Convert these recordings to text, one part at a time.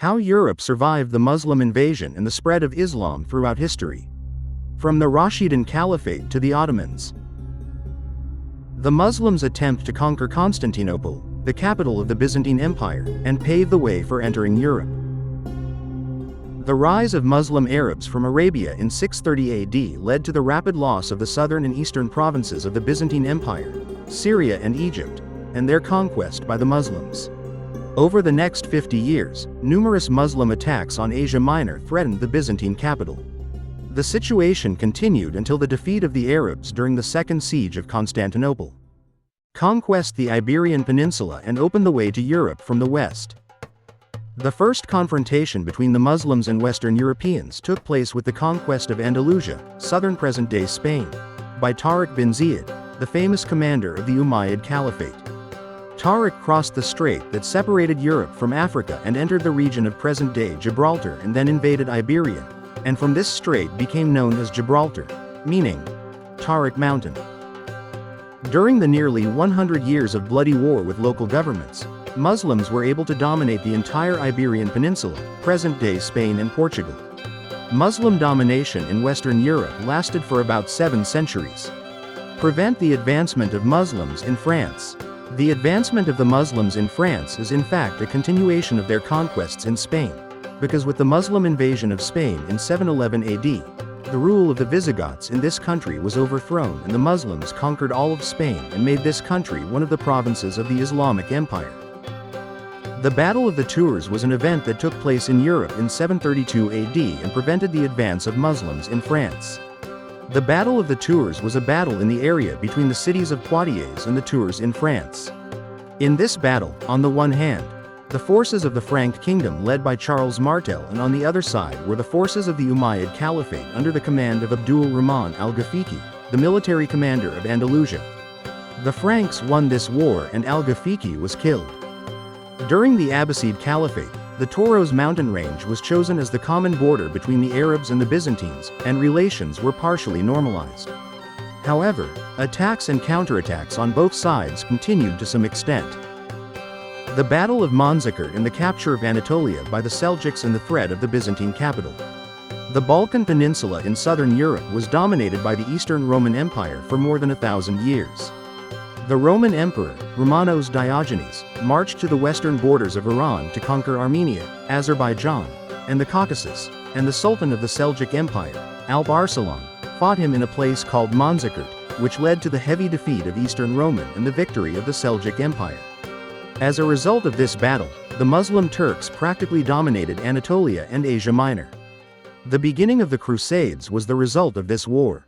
How Europe survived the Muslim invasion and the spread of Islam throughout history. From the Rashidun Caliphate to the Ottomans. The Muslims' attempt to conquer Constantinople, the capital of the Byzantine Empire, and pave the way for entering Europe. The rise of Muslim Arabs from Arabia in 630 AD led to the rapid loss of the southern and eastern provinces of the Byzantine Empire, Syria and Egypt, and their conquest by the Muslims. Over the next 50 years, numerous Muslim attacks on Asia Minor threatened the Byzantine capital. The situation continued until the defeat of the Arabs during the Second Siege of Constantinople. Conquest the Iberian Peninsula and opened the way to Europe from the west. The first confrontation between the Muslims and Western Europeans took place with the conquest of Andalusia, southern present-day Spain, by Tariq bin Ziyad, the famous commander of the Umayyad Caliphate. Tariq crossed the strait that separated Europe from Africa and entered the region of present-day Gibraltar and then invaded Iberia, and from this strait became known as Gibraltar, meaning Tariq Mountain. During the nearly 100 years of bloody war with local governments, Muslims were able to dominate the entire Iberian Peninsula, present-day Spain and Portugal. Muslim domination in Western Europe lasted for about 7 centuries. Prevent the advancement of Muslims in France. The advancement of the Muslims in France is in fact a continuation of their conquests in Spain, because with the Muslim invasion of Spain in 711 AD, the rule of the Visigoths in this country was overthrown and the Muslims conquered all of Spain and made this country one of the provinces of the Islamic Empire. The Battle of the Tours was an event that took place in Europe in 732 AD and prevented the advance of Muslims in France. The Battle of the Tours was a battle in the area between the cities of Poitiers and the Tours in France. In this battle, on the one hand, the forces of the Frank Kingdom led by Charles Martel and on the other side were the forces of the Umayyad Caliphate under the command of Abdul Rahman al-Ghafiqi, the military commander of Andalusia. The Franks won this war and al-Ghafiqi was killed. During the Abbasid Caliphate, the Taurus mountain range was chosen as the common border between the Arabs and the Byzantines, and relations were partially normalized. However, attacks and counterattacks on both sides continued to some extent. The Battle of Manzikert and the capture of Anatolia by the Seljuks and the threat of the Byzantine capital. The Balkan Peninsula in southern Europe was dominated by the Eastern Roman Empire for more than 1,000 years. The Roman Emperor, Romanos Diogenes, marched to the western borders of Iran to conquer Armenia, Azerbaijan, and the Caucasus, and the Sultan of the Seljuk Empire, Alp Arslan, fought him in a place called Manzikert, which led to the heavy defeat of Eastern Roman and the victory of the Seljuk Empire. As a result of this battle, the Muslim Turks practically dominated Anatolia and Asia Minor. The beginning of the Crusades was the result of this war.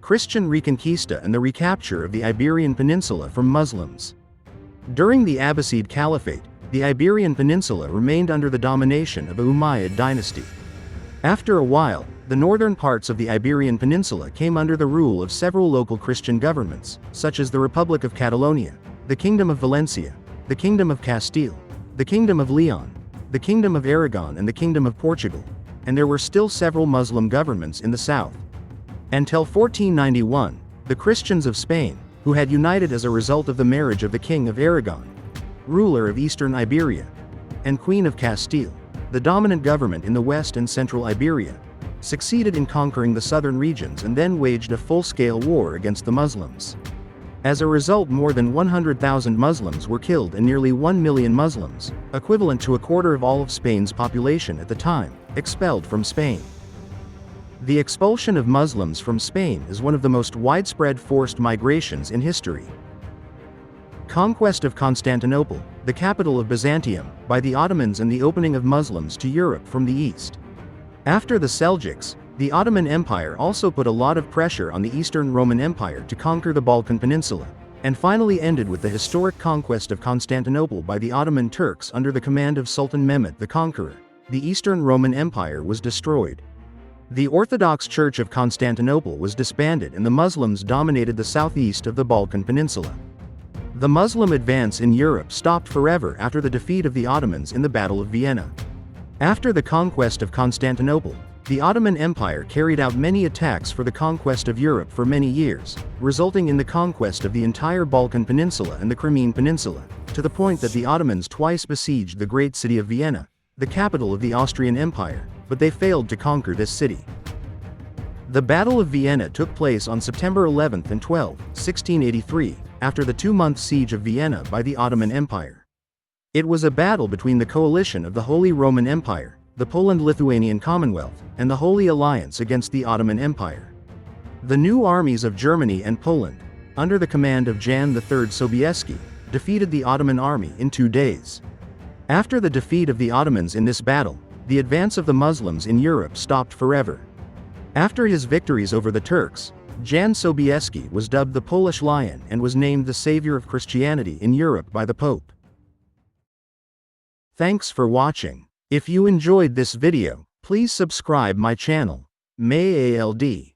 Christian Reconquista and the recapture of the Iberian Peninsula from Muslims. During the Abbasid Caliphate, the Iberian Peninsula remained under the domination of the Umayyad dynasty. After a while, the northern parts of the Iberian Peninsula came under the rule of several local Christian governments, such as the Republic of Catalonia, the Kingdom of Valencia, the Kingdom of Castile, the Kingdom of Leon, the Kingdom of Aragon and the Kingdom of Portugal, and there were still several Muslim governments in the south. Until 1491, the Christians of Spain, who had united as a result of the marriage of the King of Aragon, ruler of eastern Iberia, and Queen of Castile, the dominant government in the west and central Iberia, succeeded in conquering the southern regions and then waged a full-scale war against the Muslims. As a result, more than 100,000 Muslims were killed and nearly 1 million Muslims, equivalent to a quarter of all of Spain's population at the time, expelled from Spain. The expulsion of Muslims from Spain is one of the most widespread forced migrations in history. Conquest of Constantinople, the capital of Byzantium, by the Ottomans and the opening of Muslims to Europe from the east. After the Seljuks, the Ottoman Empire also put a lot of pressure on the Eastern Roman Empire to conquer the Balkan Peninsula, and finally ended with the historic conquest of Constantinople by the Ottoman Turks under the command of Sultan Mehmet the Conqueror. The Eastern Roman Empire was destroyed. The Orthodox Church of Constantinople was disbanded and the Muslims dominated the southeast of the Balkan Peninsula. The Muslim advance in Europe stopped forever after the defeat of the Ottomans in the Battle of Vienna. After the conquest of Constantinople, the Ottoman Empire carried out many attacks for the conquest of Europe for many years, resulting in the conquest of the entire Balkan Peninsula and the Crimean Peninsula, to the point that the Ottomans twice besieged the great city of Vienna, the capital of the Austrian Empire, but they failed to conquer this city. The Battle of Vienna took place on September 11 and 12, 1683, after the 2-month siege of Vienna by the Ottoman Empire. It was a battle between the coalition of the Holy Roman Empire, the Poland-Lithuanian Commonwealth, and the Holy Alliance against the Ottoman Empire. The new armies of Germany and Poland, under the command of Jan III Sobieski, defeated the Ottoman army in 2 days. After the defeat of the Ottomans in this battle, the advance of the Muslims in Europe stopped forever. After his victories over the Turks, Jan Sobieski was dubbed the Polish Lion and was named the savior of Christianity in Europe by the Pope. Thanks for watching. If you enjoyed this video, please subscribe my channel. May ALD.